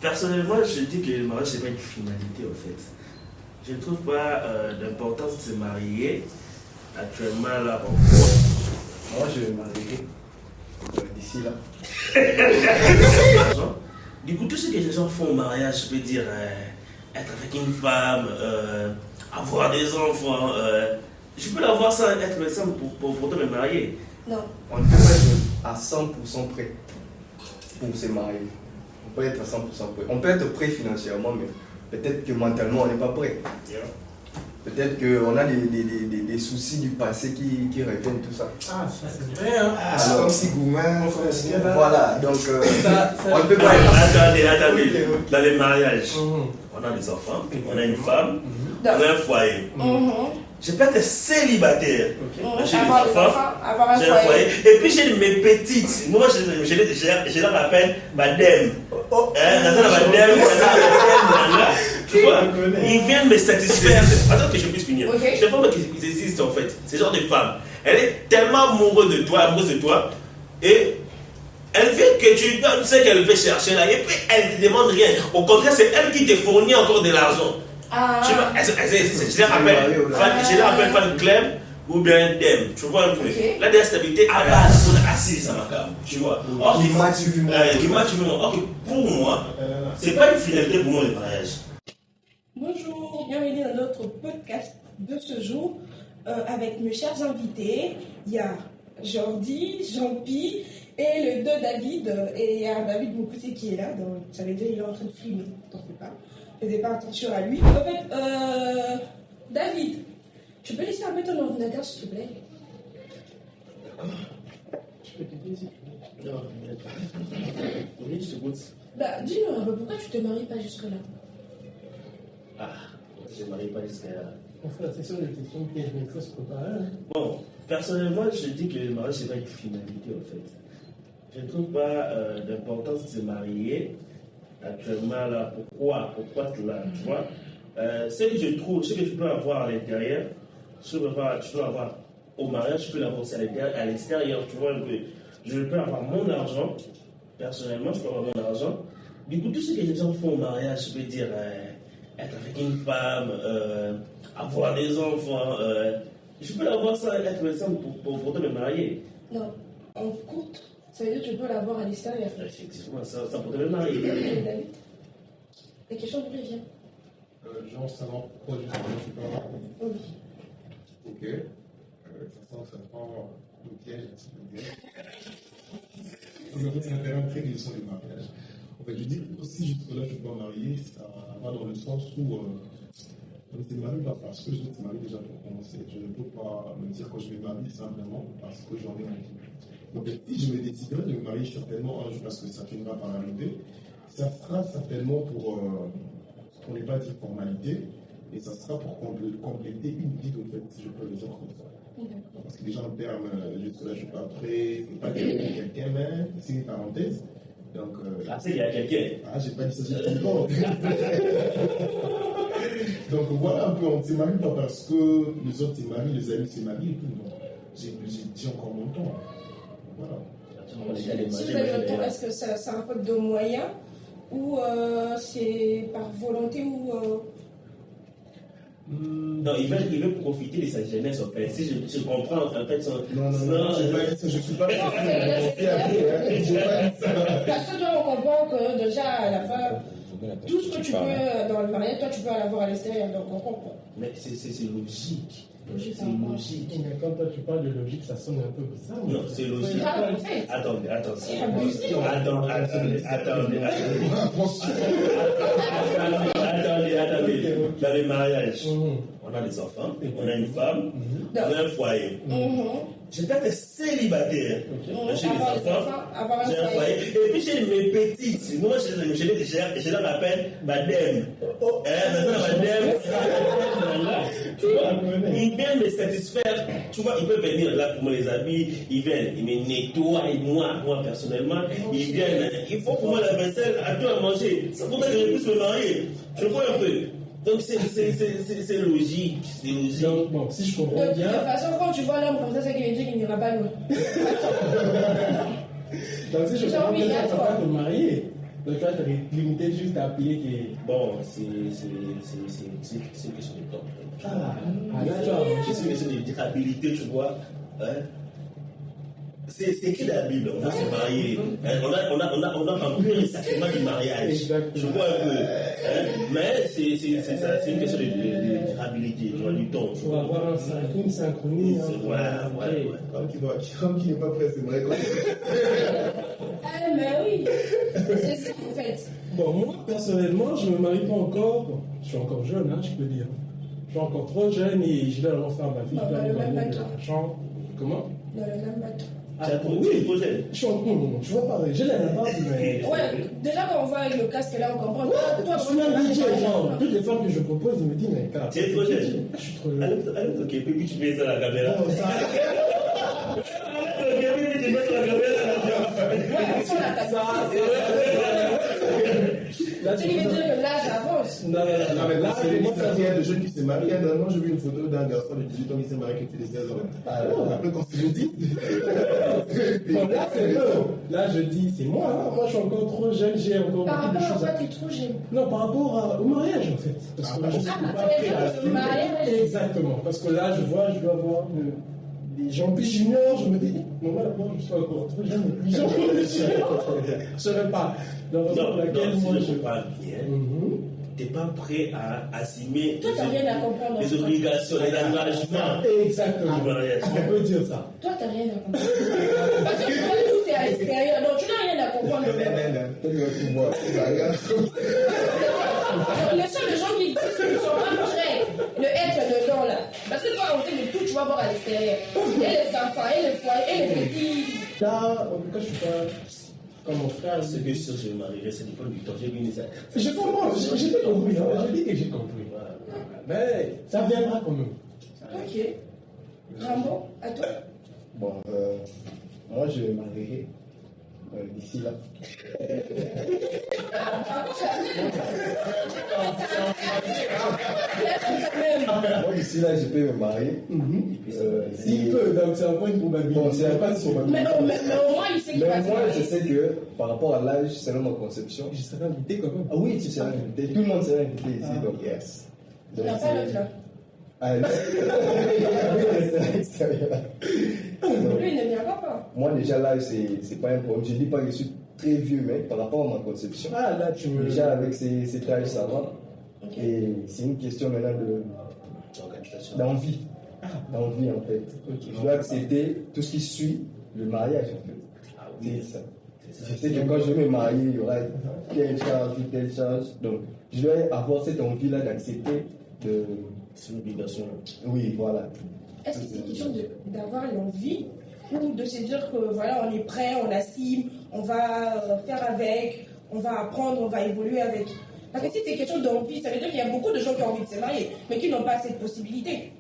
Personnellement, je dis que le mariage, c'est pas une finalité, en fait. Je ne trouve pas d'importance de se marier actuellement, là. Bon. Moi, je vais me marier d'ici là. Du coup, tout ce que les gens font au mariage, je peux dire, être avec une femme, avoir des enfants, je peux l'avoir sans être médecin pour me marier. Non. On ne peut pas être à 100% prêt pour se marier. On peut être à 100% prêt. On peut être prêt financièrement, mais peut-être que mentalement, on n'est pas prêt. Yeah. Peut-être qu'on a des soucis du passé qui reviennent, tout ça. Ah, ça c'est vrai, hein. C'est comme si Goumin, voilà, donc on ne peut pas être... Attendez, dans les mariages, on a des enfants, on a une femme, on a un foyer. Je peux être célibataire. J'ai des enfants, j'ai un foyer. Et puis j'ai mes petites. Moi, je leur appelle madame. Tu vois, ils viennent me satisfaire. Attends que je puisse finir. Je ne pas qu'ils existent en fait. Ce genre de femme. Elle est tellement amoureuse de toi, et elle veut que tu donnes ce qu'elle veut chercher là. Et puis elle ne te demande rien. Au contraire, c'est elle qui te fournit encore de l'argent. Tu vois, je les rappelle fan club ou bien dem. Tu vois un peu. La stabilité à base, on est assis à ma cam. Tu vois. Or, pour moi, c'est pas une finalité pour moi le mariage. Bonjour, bienvenue dans notre podcast de ce jour avec mes chers invités. Il y a Jordi, Jean-Pi et le 2 David. Et il y a David Moukouté qui est là, donc ça veut dire qu'il est en train de filmer, t'en fais pas. Faisais pas attention à lui. En fait, David, tu peux laisser un peu ton ordinateur s'il te plaît? Je peux t'aider si tu veux. Non, oui, je te pose. Bah, dis-nous un peu, pourquoi tu te maries pas jusque-là? Ah, je ne marie pas jusqu'à là. On fait la session de questions pièges, mais il faut se préparer. Hein. Bon, personnellement, je dis que le mariage, c'est pas une finalité en fait. Je ne trouve pas d'importance de se marier actuellement là. Pourquoi cela, tu vois? Ce que je trouve, ce que tu peux avoir à l'intérieur, tu peux avoir au mariage, tu peux l'avoir aussi à l'extérieur, tu vois un peu. Je peux avoir mon argent, personnellement, je peux avoir mon argent. Du coup, tout ce que les gens font au mariage, je peux dire, être avec une femme, avoir des enfants, je peux l'avoir sans être médecin pour me marier. Non, en courte, ça veut dire que tu peux l'avoir à l'extérieur. Effectivement, ça pour me marier. David, la question vous revient. Genre, savoir pourquoi je suis pas là. Oui. Ok. Ça prend le piège, si je veux dire. C'est un terrain très glissant du mariage. En fait, je dis que si jusque-là je suis pas marié, ça va dans le sens où on ne se marie pas parce que je me marie déjà pour commencer. Je ne peux pas me dire que je vais marier simplement parce que j'en ai envie. Donc, si je me déciderai de me marier certainement un jour parce que ça finira par arriver, ça sera certainement pour n'est pas dire formalité, et ça sera pour compléter une vie, en fait, si je peux le dire comme ça. Parce que les gens termes, jusque-là, je ne suis pas prêt, c'est pas quelqu'un, mais c'est une parenthèse. Donc, c'est qu'il y a quelqu'un. J'ai pas dit ça, j'ai tout le temps. Donc voilà un peu, on ne se marie pas parce que les autres se marient, les amis se marient et tout. Non. J'ai encore mon temps. Voilà. Si vous avez le temps, est-ce que c'est un faute de moyens ou c'est par volonté ou Non, il veut profiter de sa jeunesse en fait. Si je comprends en fait son. Non, je suis pas. Parce que toi, on comprend que déjà à la fin, tout ce que tu peux dans le mariage, toi tu peux l'avoir à l'extérieur, donc on comprend. Mais c'est logique. C'est logique. Mais quand toi tu parles de logique, ça sonne un peu bizarre. Non, c'est logique. Attendez. Dans les mariages, on a des enfants, on a une femme, on a un foyer. Je peux être célibataire. J'ai des enfants, j'ai un foyer. Et puis j'ai mes petites. Moi, je leur appelle madame. Madame. Tu vois, ils viennent me satisfaire. Tu vois, ils peuvent venir là pour me les habiller. Ils viennent, ils me nettoient. Et moi personnellement, ils viennent. Il faut pour moi la vaisselle, à tout à manger. C'est pour ça que je puisse me marier. Je vois un peu. Donc c'est logique. C'est logique. Donc, bon, si je comprends bien. De toute façon, quand tu vois l'homme comme ça, c'est qu'il dit qu'il n'ira pas loin. Donc si je comprends bien, tu vas pas te marier. Donc, tu vas te limiter juste à appeler que. Bon, c'est une question de temps. D'accord. C'est une question de durabilité, tu vois. Hein? C'est écrit dans la Bible, on va se marier. On a rempli le sacrement du mariage. Exactement. Je vois un peu. Hein? Mais c'est une question de durabilité, tu vois, du temps. Il faut avoir une synchronie. Ouais. Comme qui n'est pas prêt, c'est vrai. Ah, mais oui, c'est ça en fait. Bon, moi, personnellement, je ne me marie pas encore. Je suis encore jeune, hein, je peux dire. Je suis encore trop jeune et je dois alors faire ma vie. Dans le même bateau. Comment? Dans le même bateau. Oui, projet. Je suis en tu vois pas, j'ai l'air là-bas, mais. Ouais, déjà quand on voit avec le casque là, on comprend. Toi, je suis un budget, genre, toutes les femmes que je propose, ils me disent, mais car. Tu es trop jeune. Je suis trop jeune. Allez, ok, puis tu mets ça à la caméra. Oh, ça. Allez, tu mets ça à la caméra. Ouais, on sent la tasse. Tu lui veux dire que l'âge avance. Non, mais là, Moi, ça vient de jeunes qui se marient. Dernièrement, j'ai vu une photo d'un garçon de 18 ans qui s'est marié qui était de 16 ans. Après, quand je dis. bon, là, c'est eux. Là, je dis, c'est moi. Hein. Moi, je suis encore trop jeune, j'ai encore Par beaucoup de rapport à choses quoi à tu es trop jeune? Non, par rapport au mariage, en fait. Parce que je suis pas prêt à le mariage. Exactement. Parce que là, je vois, je dois avoir des gens plus juniors. Je me dis, non, moi, je suis encore trop jeune. Les gens, je ne serais pas dans la raison pour laquelle moi, je parle bien. Tu n'es pas prêt à assumer Toi, tu n'as rien à comprendre. les obligations, les engagements. Exactement. On peut dire ça. Toi, tu n'as rien à comprendre. Parce que toi, tout est à l'extérieur. Donc, tu n'as rien à comprendre. Les seuls gens qui ne sont pas prêts de être dedans là. Parce que toi, on fait de tout, tu vas voir à l'extérieur. Et les enfants, et les foyers, et les petits. Là, en tout cas, je suis pas comme mon frère. Ce que je me marierai, c'est pas du temps. J'ai vu ça. Je comprends, j'ai pas compris. Je dis que j'ai compris. Mais ça viendra quand même. Ok. Rambo, à toi. Bon, moi je me marierai d'ici là. Moi d'ici là, je peux me marier. S'il peut, donc c'est un point de probabilité. Bon, c'est pas de probabilité. Mais au moins, il sait qu'il va Mais se moi, marier. je sais que par rapport à l'âge, selon ma conception. Je serai invité quand même. Ah oui, tu seras invité. Tout le monde sera invité ici, donc yes. Il n'y a pas l'autre là. Ah, lui, il reste à l'extérieur. Lui, il ne vient pas. Moi, déjà là, c'est pas un problème. Je dis pas que je suis très vieux, mais par rapport à ma conception. Ah, là, tu me. Déjà, avec cet âge, ça va. Ok. Et c'est une question maintenant d'envie. D'envie, en fait. Je dois accepter tout ce qui suit le mariage, en fait. C'est ça. Je sais que quand je vais me marier, il y aura telle charge. Donc, je dois avoir cette envie-là d'accepter de. C'est une obligation. Oui, voilà. Est-ce que c'est une question d'avoir l'envie ou de se dire que voilà, on est prêt, on assume, on va faire avec, on va apprendre, on va évoluer avec. Parce que si c'est question d'envie, ça veut dire qu'il y a beaucoup de gens qui ont envie de se marier, mais qui n'ont pas cette possibilité.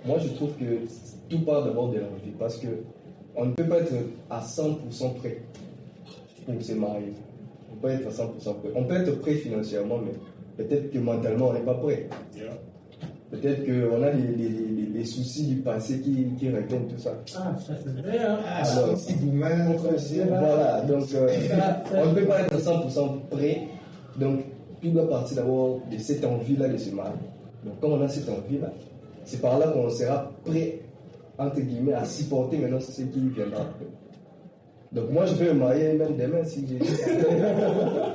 Moi, je trouve que tout part d'abord de l'envie parce que on ne peut pas être à 100% prêt pour se marier. On peut être à 100% prêt. On peut être prêt financièrement, mais peut-être que mentalement, on n'est pas prêt. Peut-être qu'on a des soucis du passé qui reviennent, tout ça. Ah, ça c'est vrai, hein. Alors, voilà, donc on ne peut pas être à 100% prêt. Donc, tout doit partir d'abord de cette envie-là de se marier. Donc, comme on a cette envie-là, c'est par là qu'on sera prêt, entre guillemets, à supporter maintenant ce qui viendra après. Donc moi je peux me marier même demain si j'ai...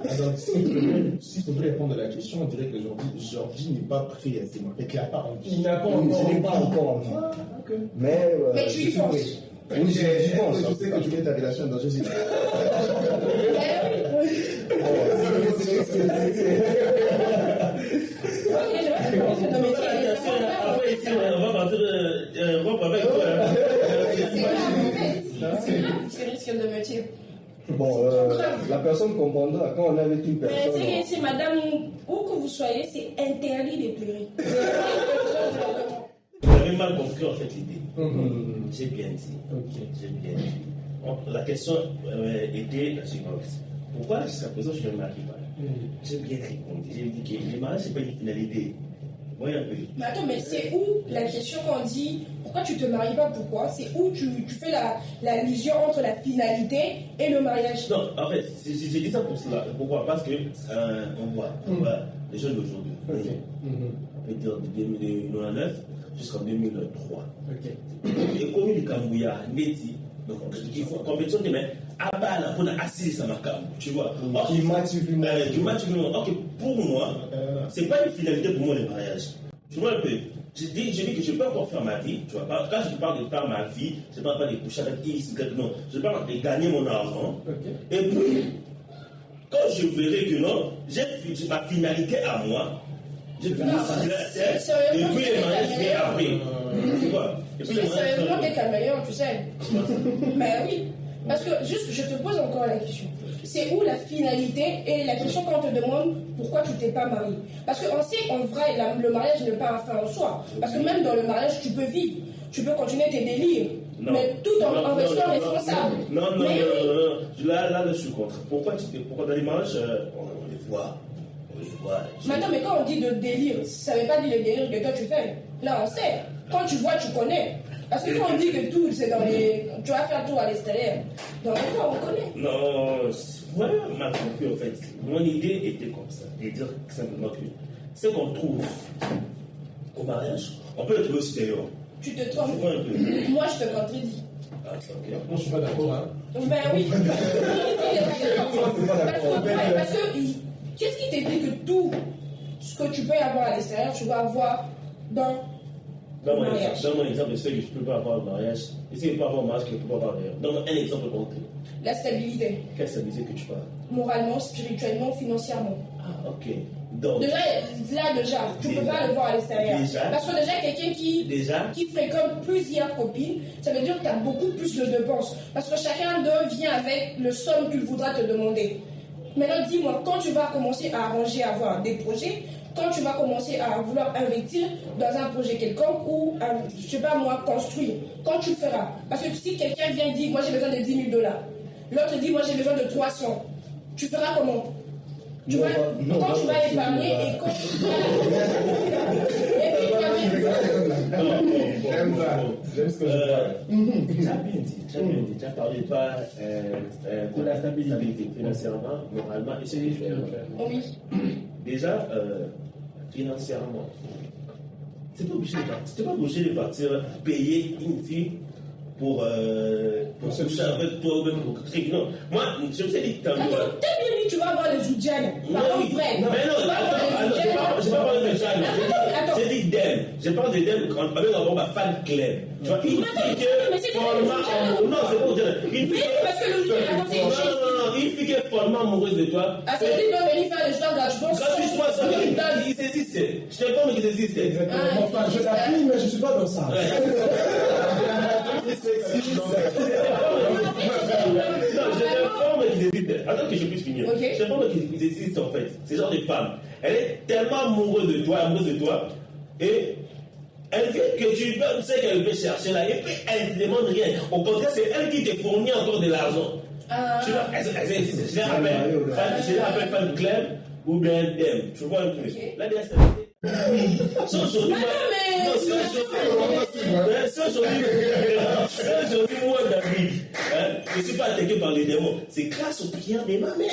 Alors, s'il faudrait répondre à la question, on dirait que Georgie n'est pas prêt à se marier, qu'il n'a pas envie. Il n'a pas Oui, encore. je n'ai pas encore envie. Mais tu y je suis penses. prêt. Oui, j'y pense. Je sais que tu mets ta relation en danger. Après, ici, on va partir robe avec toi. C'est risque de métier. Bon, la personne comprendra quand on est avec une Mais personne. c'est madame, où que vous soyez, c'est interdit de pleurer. Vous avez mal compris en fait l'idée. J'ai bien dit. J'ai bien dit. Bon, la question était la suivante. Pourquoi jusqu'à présent je ne me marie pas? J'ai bien répondu. J'ai dit que le mariage, ce n'est pas une finalité. Voyez un peu. Mais attends, mais c'est où la question quand on dit pourquoi tu te maries pas, pourquoi? C'est où tu fais la liaison entre la finalité et le mariage? Non, en fait, j'ai dit ça pour cela. Pourquoi? Parce que on voit les jeunes d'aujourd'hui. Ok. On peut dire de 2009 jusqu'en 2003. Ok. Et comme il Kambouya, Neti, donc il faut compétition de mais à bas là, on a assis ça ma cam, tu vois. Qui match du match. Ok, pour moi, c'est pas une finalité pour moi le mariage. Tu vois un peu. Je dis que je peux encore faire ma vie, tu vois. Quand je parle de faire ma vie, je ne parle pas de coucher avec X, non. Je parle de gagner mon argent. Okay. Et puis, quand je verrai que non, j'ai ma finalité à moi, j'ai fini et puis les mariages viennent après. Tu vois. C'est sérieusement des caméléons, tu sais. Mais oui. Parce que juste, je te pose encore la question. C'est où la finalité et la question quand on te demande pourquoi tu t'es pas marié. Parce qu'on sait en vrai, le mariage n'est pas un fin en soi. Parce que même dans le mariage, tu peux vivre, tu peux continuer tes délires, mais tout en restant responsable. Non. Là, je suis contre. Pourquoi dans les mariages, on les voit. Mais attends, mais quand on dit de délire, ça ne veut pas dire le délire que toi tu fais. Là, on sait. Quand tu vois, tu connais. Parce que quand on dit que tout, c'est dans les. Tu vas faire tout à l'extérieur. Dans les fois, on connaît. Non, voilà ma compris en fait. Mon idée était comme ça. De dire simplement que ce qu'on trouve au mariage, on peut le trouver aussi d'ailleurs. Tu te trompes. Moi, je te contredis. Ah, ok. Moi, je suis pas d'accord, hein. Ben oui. Parce que qu'est-ce qui te dit que tout ce que tu peux avoir à l'extérieur, tu vas avoir dans Donne mon exemple de ce que je ne peux pas avoir au mariage. Et si je ne peux pas avoir au mariage, que je ne peux pas avoir d'ailleurs. Donne-moi un exemple concret. La stabilité. Quelle stabilité que tu parles? Moralement, spirituellement, financièrement. Ah, ok. Donc, déjà, tu ne peux pas le voir à l'extérieur. Parce que déjà, quelqu'un qui fréquente plusieurs copines, ça veut dire que tu as beaucoup plus de dépenses. Parce que chacun d'eux vient avec le somme qu'il voudra te demander. Maintenant, dis-moi, quand tu vas commencer à arranger, à avoir des projets, quand tu vas commencer à vouloir investir dans un projet quelconque ou, je ne sais pas moi, construire, quand tu le feras. Parce que si quelqu'un vient dire, moi j'ai besoin de $10 000, l'autre dit, moi j'ai besoin de 300, tu feras comment? Tu vas, quand tu vas épargner et quand tu vas... J'aime ce que je parle. Tu as bien dit. Tu as parlé de la stabilité financièrement, moralement et spirituellement. Oui. Déjà, financièrement, tu n'es pas obligé de partir payer une fille pour coucher avec toi ou même pour crier. Non, moi, je me suis dit que t'as bien dit tu vas avoir les Zoudjane. Par contre, vrai. Mais non, je ne pas parler de Zoudjane. J'ai dit d'elle. Je parle de d'elle avec ma fan Claire. Tu vois, une fille qui est follement amoureuse. Non, c'est pas dire. Une fille qui est follement amoureuse de toi. Ah, c'est lui qui doit venir faire le choix gratuitement. Gratuitement, ça veut dire qu'il existe. Je t'informe qu'il existe. Exactement. Enfin, je t'appuie, mais je ne suis pas dans ça. Attends que je puisse finir. Okay. Je pense qu'ils existent en fait. Ce genre de femme. Elle est tellement amoureuse de toi, et elle veut que tu donnes ce qu'elle veut chercher là, et puis elle ne te demande rien. Au contraire, c'est elle qui te fournit encore de l'argent. Tu vois, je les rappelle fan Clem ou bien Dem. Tu vois un peu. La c'est aujourd'hui, moi, David, je ne suis pas attaqué par les démons. C'est grâce aux prières de ma mère.